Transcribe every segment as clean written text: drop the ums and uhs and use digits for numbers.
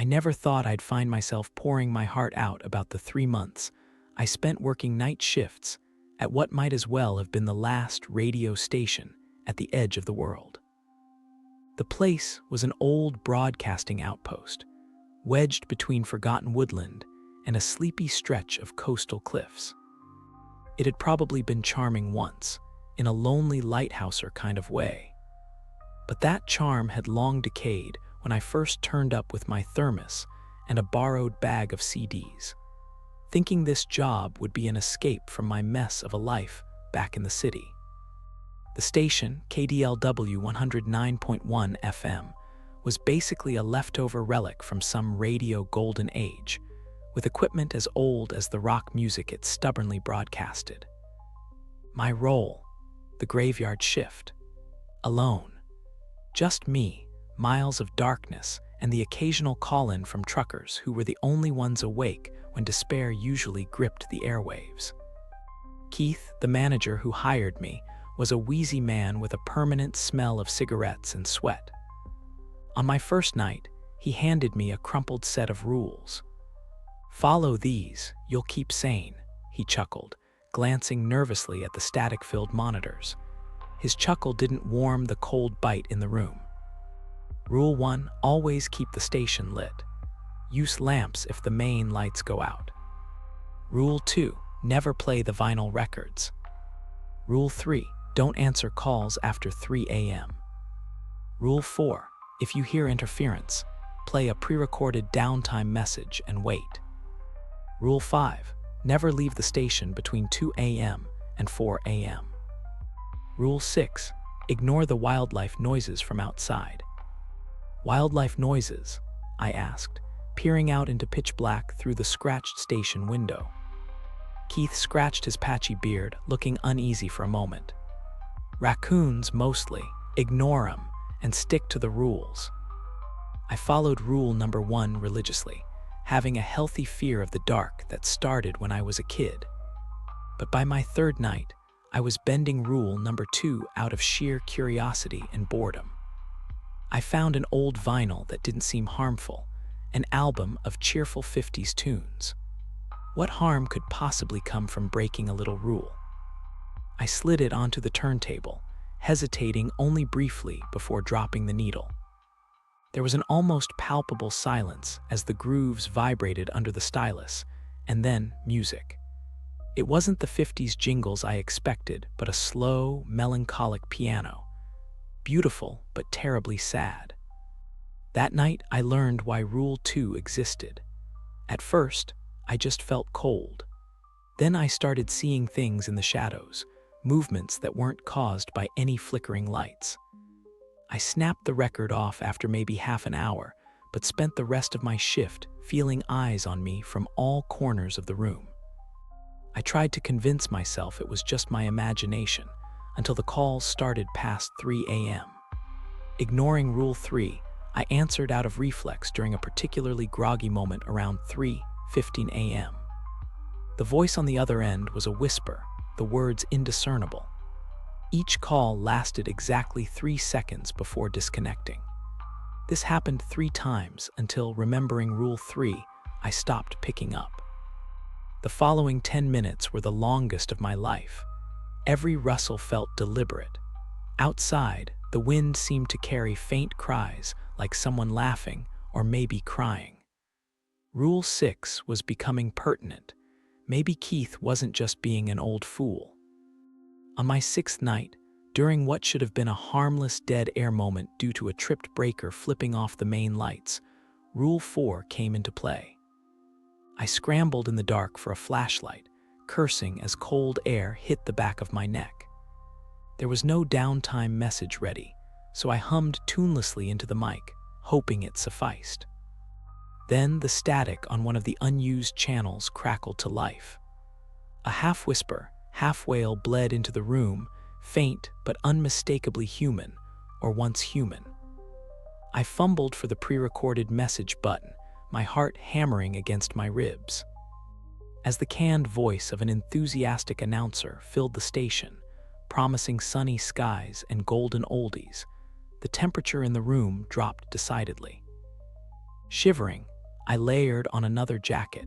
I never thought I'd find myself pouring my heart out about the 3 months I spent working night shifts at what might as well have been the last radio station at the edge of the world. The place was an old broadcasting outpost, wedged between forgotten woodland and a sleepy stretch of coastal cliffs. It had probably been charming once, in a lonely lighthouser kind of way. But that charm had long decayed when I first turned up with my thermos and a borrowed bag of CDs, thinking this job would be an escape from my mess of a life back in the city. The station, KDLW 109.1 FM, was basically a leftover relic from some radio golden age, with equipment as old as the rock music it stubbornly broadcasted. My role, the graveyard shift. Alone. Just me, miles of darkness, and the occasional call-in from truckers who were the only ones awake when despair usually gripped the airwaves. Keith, the manager who hired me, was a wheezy man with a permanent smell of cigarettes and sweat. On my first night, he handed me a crumpled set of rules. "Follow these, you'll keep sane," he chuckled, glancing nervously at the static-filled monitors. His chuckle didn't warm the cold bite in the room. Rule 1, always keep the station lit. Use lamps if the main lights go out. Rule 2, never play the vinyl records. Rule 3, don't answer calls after 3 a.m. Rule 4, if you hear interference, play a pre-recorded downtime message and wait. Rule 5, never leave the station between 2 a.m. and 4 a.m. Rule 6, ignore the wildlife noises from outside. Wildlife noises? I asked, peering out into pitch black through the scratched station window. Keith scratched his patchy beard, looking uneasy for a moment. Raccoons, mostly. Ignore 'em and stick to the rules. I followed rule number 1 religiously, having a healthy fear of the dark that started when I was a kid. But by my third night, I was bending rule number 2 out of sheer curiosity and boredom. I found an old vinyl that didn't seem harmful, an album of cheerful 50s tunes. What harm could possibly come from breaking a little rule? I slid it onto the turntable, hesitating only briefly before dropping the needle. There was an almost palpable silence as the grooves vibrated under the stylus, and then music. It wasn't the 50s jingles I expected, but a slow, melancholic piano. Beautiful, but terribly sad. That night, I learned why Rule 2 existed. At first, I just felt cold. Then I started seeing things in the shadows, movements that weren't caused by any flickering lights. I snapped the record off after maybe half an hour, but spent the rest of my shift feeling eyes on me from all corners of the room. I tried to convince myself it was just my imagination until the calls started past 3 a.m. Ignoring Rule 3, I answered out of reflex during a particularly groggy moment around 3:15 a.m. The voice on the other end was a whisper, the words indiscernible. Each call lasted exactly 3 seconds before disconnecting. This happened 3 times until, remembering Rule 3, I stopped picking up. The following 10 minutes were the longest of my life. Every rustle felt deliberate. Outside, the wind seemed to carry faint cries like someone laughing or maybe crying. Rule 6 was becoming pertinent. Maybe Keith wasn't just being an old fool. On my 6th night, during what should have been a harmless dead air moment due to a tripped breaker flipping off the main lights, Rule 4 came into play. I scrambled in the dark for a flashlight, cursing as cold air hit the back of my neck. There was no downtime message ready, so I hummed tunelessly into the mic, hoping it sufficed. Then the static on one of the unused channels crackled to life. A half-whisper, half-wail bled into the room, faint but unmistakably human, or once human. I fumbled for the pre-recorded message button, my heart hammering against my ribs. As the canned voice of an enthusiastic announcer filled the station, promising sunny skies and golden oldies, the temperature in the room dropped decidedly. Shivering, I layered on another jacket,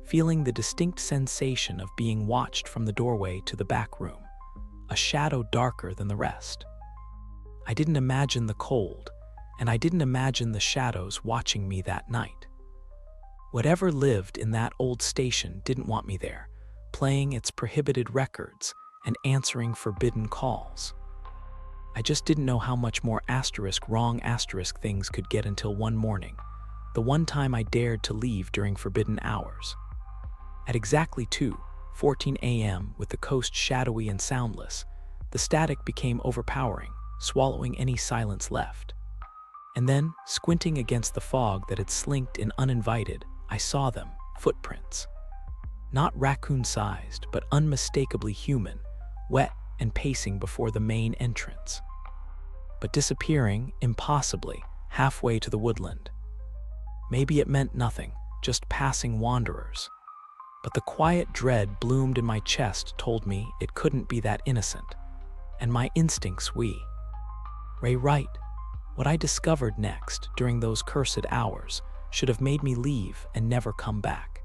feeling the distinct sensation of being watched from the doorway to the back room, a shadow darker than the rest. I didn't imagine the cold, and I didn't imagine the shadows watching me that night. Whatever lived in that old station didn't want me there, playing its prohibited records and answering forbidden calls. I just didn't know how much more wrong things could get until one morning, the one time I dared to leave during forbidden hours. At exactly 2:14 a.m., with the coast shadowy and soundless, the static became overpowering, swallowing any silence left. And then, squinting against the fog that had slinked in uninvited, I saw them, footprints. Not raccoon-sized, but unmistakably human, wet and pacing before the main entrance. But disappearing, impossibly, halfway to the woodland. Maybe it meant nothing, just passing wanderers. But the quiet dread bloomed in my chest told me it couldn't be that innocent. And my instincts Ray right. What I discovered next, during those cursed hours, should have made me leave and never come back.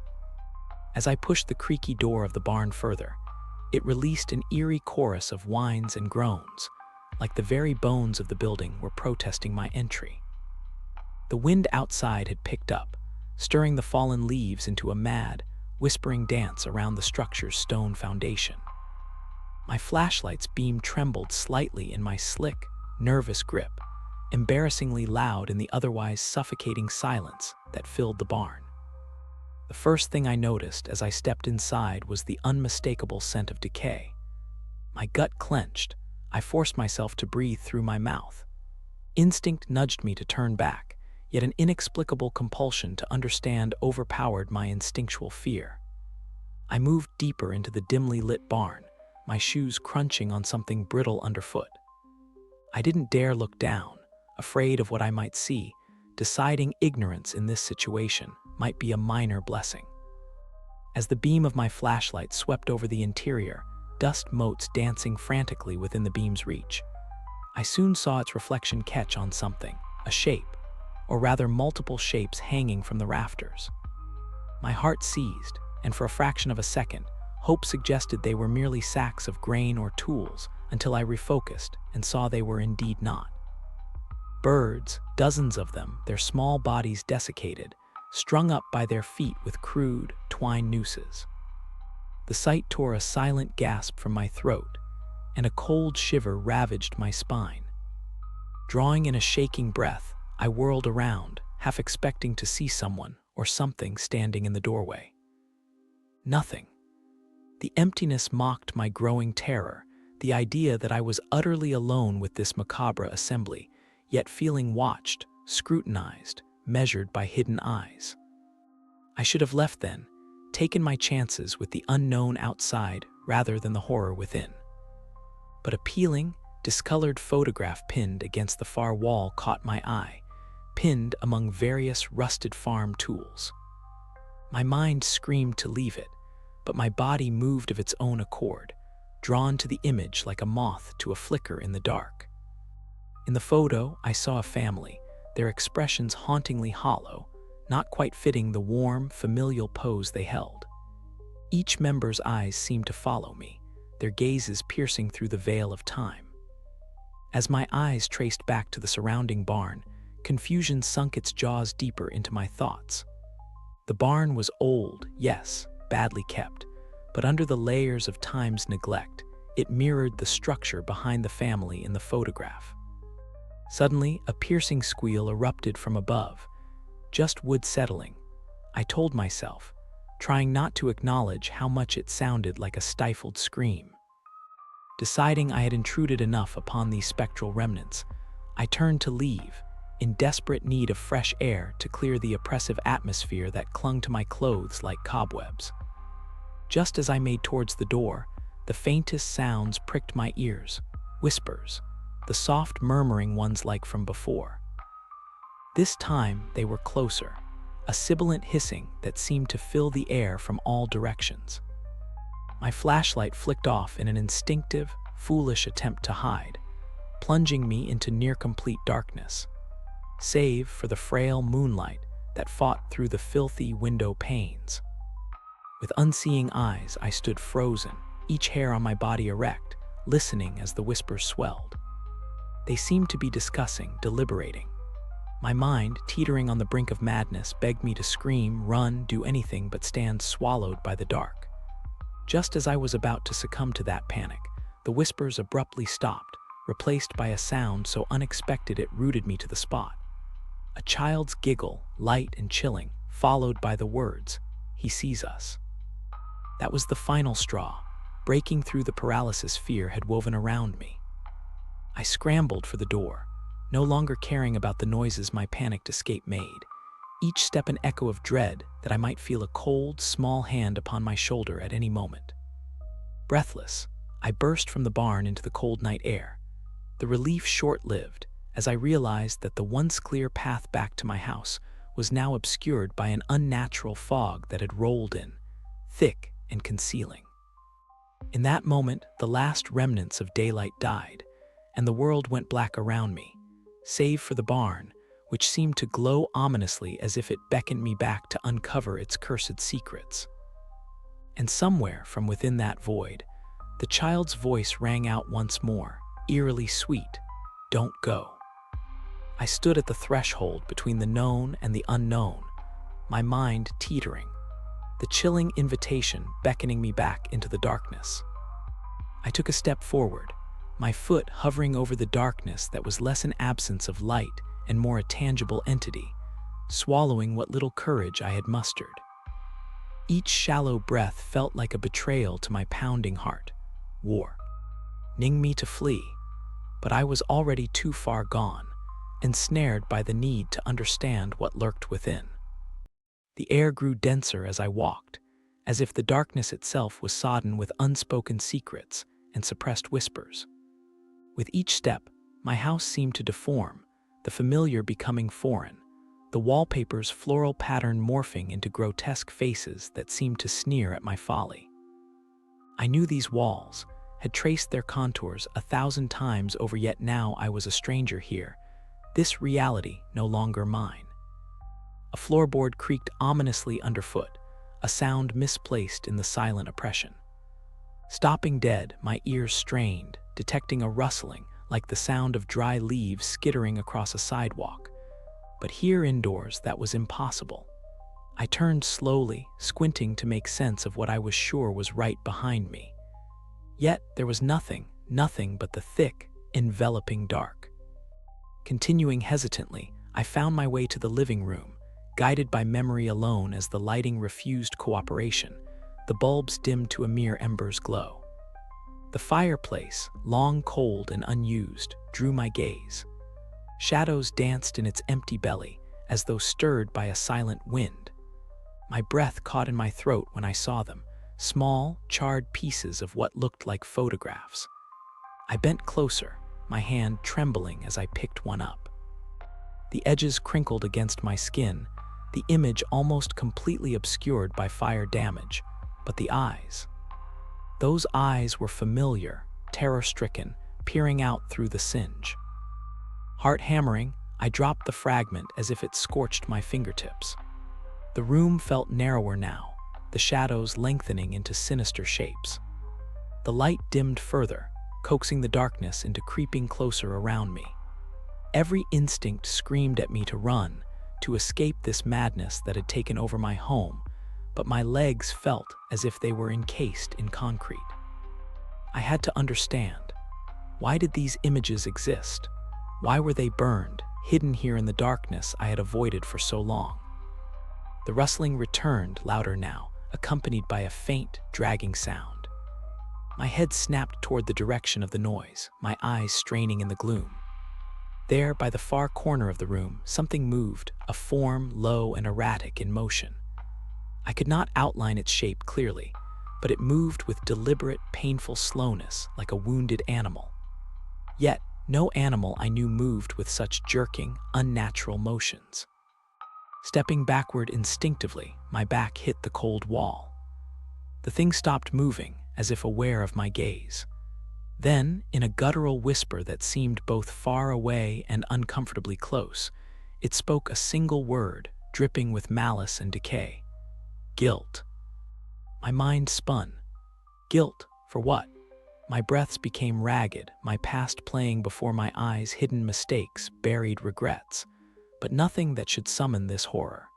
As I pushed the creaky door of the barn further, it released an eerie chorus of whines and groans, like the very bones of the building were protesting my entry. The wind outside had picked up, stirring the fallen leaves into a mad, whispering dance around the structure's stone foundation. My flashlight's beam trembled slightly in my slick, nervous grip, embarrassingly loud in the otherwise suffocating silence that filled the barn. The first thing I noticed as I stepped inside was the unmistakable scent of decay. My gut clenched. I forced myself to breathe through my mouth. Instinct nudged me to turn back, yet an inexplicable compulsion to understand overpowered my instinctual fear. I moved deeper into the dimly lit barn, my shoes crunching on something brittle underfoot. I didn't dare look down, afraid of what I might see, deciding ignorance in this situation might be a minor blessing. As the beam of my flashlight swept over the interior, dust motes dancing frantically within the beam's reach, I soon saw its reflection catch on something, a shape, or rather multiple shapes hanging from the rafters. My heart seized, and for a fraction of a second, hope suggested they were merely sacks of grain or tools until I refocused and saw they were indeed not. Birds, dozens of them, their small bodies desiccated, strung up by their feet with crude, twine nooses. The sight tore a silent gasp from my throat, and a cold shiver ravaged my spine. Drawing in a shaking breath, I whirled around, half expecting to see someone or something standing in the doorway. Nothing. The emptiness mocked my growing terror, the idea that I was utterly alone with this macabre assembly, yet feeling watched, scrutinized, measured by hidden eyes. I should have left then, taken my chances with the unknown outside rather than the horror within. But a peeling, discolored photograph pinned against the far wall caught my eye, pinned among various rusted farm tools. My mind screamed to leave it, but my body moved of its own accord, drawn to the image like a moth to a flicker in the dark. In the photo, I saw a family, their expressions hauntingly hollow, not quite fitting the warm, familial pose they held. Each member's eyes seemed to follow me, their gazes piercing through the veil of time. As my eyes traced back to the surrounding barn, confusion sunk its jaws deeper into my thoughts. The barn was old, yes, badly kept, but under the layers of time's neglect, it mirrored the structure behind the family in the photograph. Suddenly, a piercing squeal erupted from above. Just wood settling, I told myself, trying not to acknowledge how much it sounded like a stifled scream. Deciding I had intruded enough upon these spectral remnants, I turned to leave, in desperate need of fresh air to clear the oppressive atmosphere that clung to my clothes like cobwebs. Just as I made towards the door, the faintest sounds pricked my ears, whispers, the soft murmuring ones like from before. This time they were closer, a sibilant hissing that seemed to fill the air from all directions. My flashlight flicked off in an instinctive, foolish attempt to hide, plunging me into near-complete darkness. Save for the frail moonlight that fought through the filthy window panes. With unseeing eyes, I stood frozen, each hair on my body erect, listening as the whispers swelled. They seemed to be discussing, deliberating. My mind, teetering on the brink of madness, begged me to scream, run, do anything but stand swallowed by the dark. Just as I was about to succumb to that panic, the whispers abruptly stopped, replaced by a sound so unexpected it rooted me to the spot. A child's giggle, light and chilling, followed by the words, "He sees us." That was the final straw, breaking through the paralysis fear had woven around me. I scrambled for the door, no longer caring about the noises my panicked escape made, each step an echo of dread that I might feel a cold, small hand upon my shoulder at any moment. Breathless, I burst from the barn into the cold night air. The relief short-lived, as I realized that the once clear path back to my house was now obscured by an unnatural fog that had rolled in, thick and concealing. In that moment, the last remnants of daylight died, and the world went black around me, save for the barn, which seemed to glow ominously as if it beckoned me back to uncover its cursed secrets. And somewhere from within that void, the child's voice rang out once more, eerily sweet, "Don't go." I stood at the threshold between the known and the unknown, my mind teetering, the chilling invitation beckoning me back into the darkness. I took a step forward, my foot hovering over the darkness that was less an absence of light and more a tangible entity, swallowing what little courage I had mustered. Each shallow breath felt like a betrayal to my pounding heart, warning me to flee, but I was already too far gone, ensnared by the need to understand what lurked within. The air grew denser as I walked, as if the darkness itself was sodden with unspoken secrets and suppressed whispers. With each step, my house seemed to deform, the familiar becoming foreign, the wallpaper's floral pattern morphing into grotesque faces that seemed to sneer at my folly. I knew these walls, had traced their contours 1,000 times over, yet now I was a stranger here, this reality no longer mine. A floorboard creaked ominously underfoot, a sound misplaced in the silent oppression. Stopping dead, my ears strained, detecting a rustling like the sound of dry leaves skittering across a sidewalk. But here indoors, that was impossible. I turned slowly, squinting to make sense of what I was sure was right behind me. Yet there was nothing but the thick, enveloping dark. Continuing hesitantly, I found my way to the living room, guided by memory alone as the lighting refused cooperation, the bulbs dimmed to a mere ember's glow. The fireplace, long cold and unused, drew my gaze. Shadows danced in its empty belly, as though stirred by a silent wind. My breath caught in my throat when I saw them, small, charred pieces of what looked like photographs. I bent closer, my hand trembling as I picked one up. The edges crinkled against my skin, the image almost completely obscured by fire damage, but the eyes. Those eyes were familiar, terror-stricken, peering out through the singe. Heart hammering, I dropped the fragment as if it scorched my fingertips. The room felt narrower now, the shadows lengthening into sinister shapes. The light dimmed further, coaxing the darkness into creeping closer around me. Every instinct screamed at me to run, to escape this madness that had taken over my home, but my legs felt as if they were encased in concrete. I had to understand. Why did these images exist? Why were they burned, hidden here in the darkness I had avoided for so long? The rustling returned, louder now, accompanied by a faint, dragging sound. My head snapped toward the direction of the noise, my eyes straining in the gloom. There, by the far corner of the room, something moved, a form low and erratic in motion. I could not outline its shape clearly, but it moved with deliberate, painful slowness, like a wounded animal. Yet, no animal I knew moved with such jerking, unnatural motions. Stepping backward instinctively, my back hit the cold wall. The thing stopped moving, as if aware of my gaze. Then, in a guttural whisper that seemed both far away and uncomfortably close, it spoke a single word, dripping with malice and decay. Guilt. My mind spun. Guilt for what? My breaths became ragged, my past playing before my eyes, hidden mistakes, buried regrets, but nothing that should summon this horror.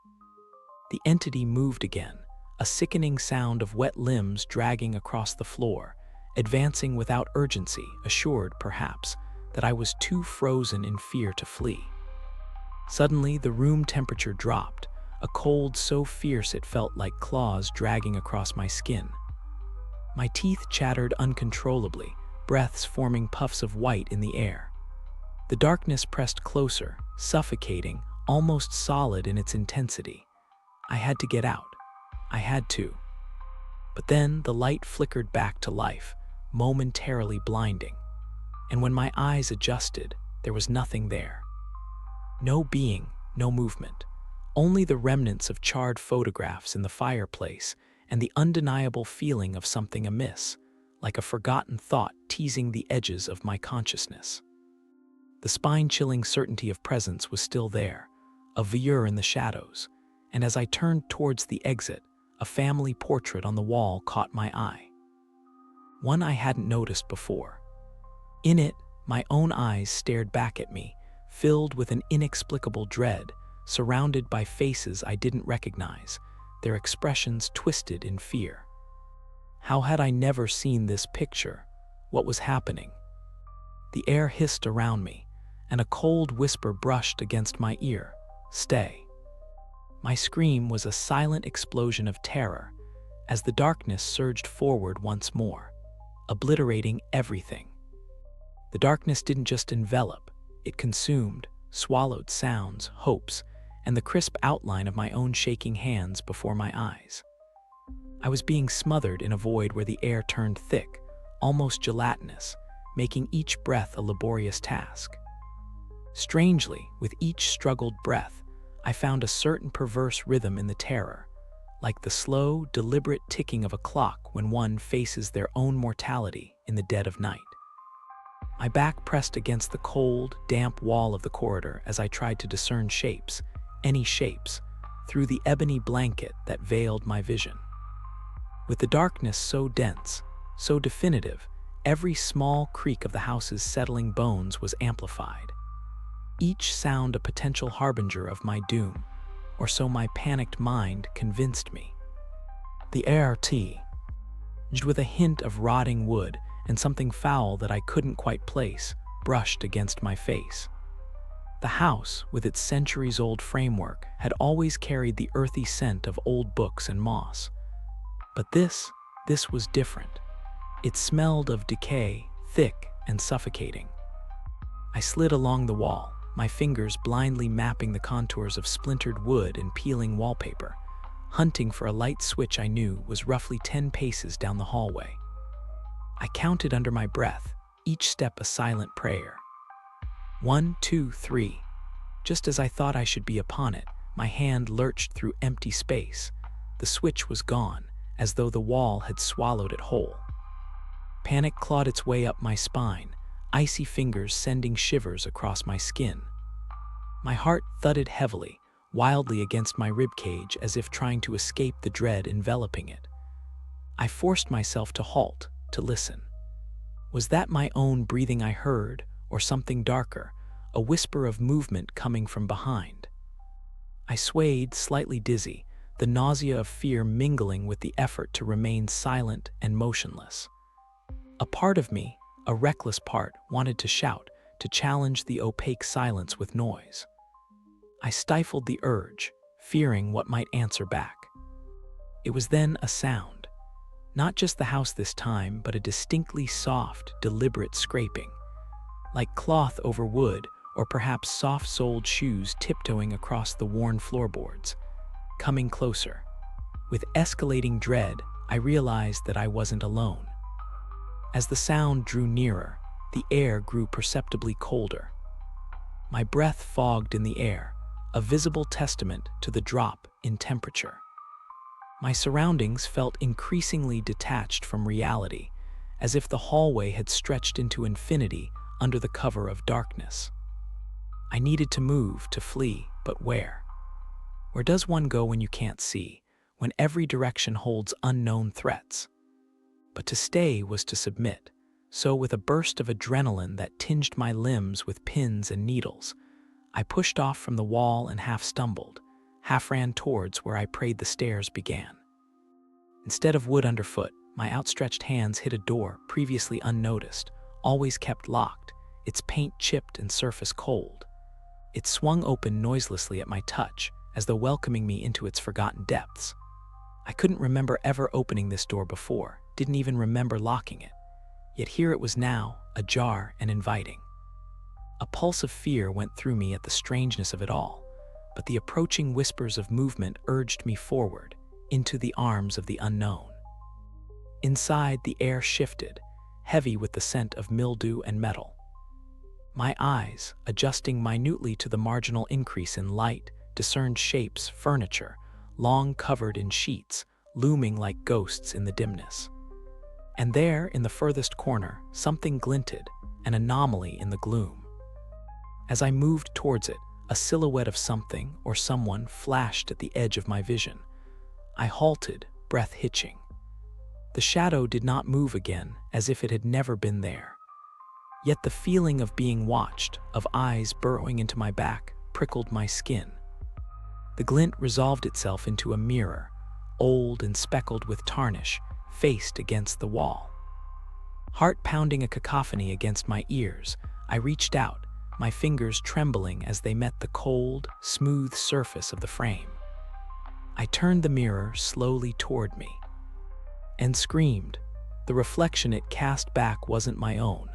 The entity moved again, a sickening sound of wet limbs dragging across the floor, advancing without urgency, assured, perhaps, that I was too frozen in fear to flee. Suddenly, the room temperature dropped, a cold so fierce it felt like claws dragging across my skin. My teeth chattered uncontrollably, breaths forming puffs of white in the air. The darkness pressed closer, suffocating, almost solid in its intensity. I had to get out. I had to. But then the light flickered back to life, momentarily blinding. And when my eyes adjusted, there was nothing there. No being, no movement. Only the remnants of charred photographs in the fireplace and the undeniable feeling of something amiss, like a forgotten thought teasing the edges of my consciousness. The spine-chilling certainty of presence was still there, a veneer in the shadows, and as I turned towards the exit, a family portrait on the wall caught my eye. One I hadn't noticed before. In it, my own eyes stared back at me, filled with an inexplicable dread, surrounded by faces I didn't recognize, their expressions twisted in fear. How had I never seen this picture? What was happening? The air hissed around me, and a cold whisper brushed against my ear. Stay. My scream was a silent explosion of terror as the darkness surged forward once more, obliterating everything. The darkness didn't just envelop, it consumed, swallowed sounds, hopes, and the crisp outline of my own shaking hands before my eyes. I was being smothered in a void where the air turned thick, almost gelatinous, making each breath a laborious task. Strangely, with each struggled breath, I found a certain perverse rhythm in the terror, like the slow, deliberate ticking of a clock when one faces their own mortality in the dead of night. My back pressed against the cold, damp wall of the corridor as I tried to discern shapes, any shapes, through the ebony blanket that veiled my vision. With the darkness so dense, so definitive, every small creak of the house's settling bones was amplified. Each sound a potential harbinger of my doom, or so my panicked mind convinced me. The air, with a hint of rotting wood and something foul that I couldn't quite place, brushed against my face. The house, with its centuries-old framework, had always carried the earthy scent of old books and moss. But this was different. It smelled of decay, thick and suffocating. I slid along the wall, my fingers blindly mapping the contours of splintered wood and peeling wallpaper, hunting for a light switch I knew was roughly 10 paces down the hallway. I counted under my breath, each step a silent prayer. 1, 2, 3. Just as I thought I should be upon it, my hand lurched through empty space. The switch was gone, as though the wall had swallowed it whole. Panic clawed its way up my spine, icy fingers sending shivers across my skin. My heart thudded heavily, wildly against my ribcage as if trying to escape the dread enveloping it. I forced myself to halt, to listen. Was that my own breathing I heard, or something darker, a whisper of movement coming from behind? I swayed, slightly dizzy, the nausea of fear mingling with the effort to remain silent and motionless. A part of me, a reckless part, wanted to shout, to challenge the opaque silence with noise. I stifled the urge, fearing what might answer back. It was then a sound. Not just the house this time, but a distinctly soft, deliberate scraping. Like cloth over wood, or perhaps soft-soled shoes tiptoeing across the worn floorboards. Coming closer. With escalating dread, I realized that I wasn't alone. As the sound drew nearer, the air grew perceptibly colder. My breath fogged in the air, a visible testament to the drop in temperature. My surroundings felt increasingly detached from reality, as if the hallway had stretched into infinity under the cover of darkness. I needed to move, to flee, but where? Where does one go when you can't see, when every direction holds unknown threats? But to stay was to submit. So with a burst of adrenaline that tinged my limbs with pins and needles, I pushed off from the wall and half stumbled, half ran towards where I prayed the stairs began. Instead of wood underfoot, my outstretched hands hit a door previously unnoticed, always kept locked, its paint chipped and surface cold. It swung open noiselessly at my touch, as though welcoming me into its forgotten depths. I couldn't remember ever opening this door before, didn't even remember locking it. Yet here it was now, ajar and inviting. A pulse of fear went through me at the strangeness of it all, but the approaching whispers of movement urged me forward, into the arms of the unknown. Inside, the air shifted, heavy with the scent of mildew and metal. My eyes, adjusting minutely to the marginal increase in light, discerned shapes, furniture, long covered in sheets, looming like ghosts in the dimness. And there, in the furthest corner, something glinted, an anomaly in the gloom. As I moved towards it, a silhouette of something or someone flashed at the edge of my vision. I halted, breath hitching. The shadow did not move again, as if it had never been there. Yet the feeling of being watched, of eyes burrowing into my back, prickled my skin. The glint resolved itself into a mirror, old and speckled with tarnish, faced against the wall. Heart pounding a cacophony against my ears, I reached out, my fingers trembling as they met the cold, smooth surface of the frame. I turned the mirror slowly toward me and screamed. The reflection it cast back wasn't my own,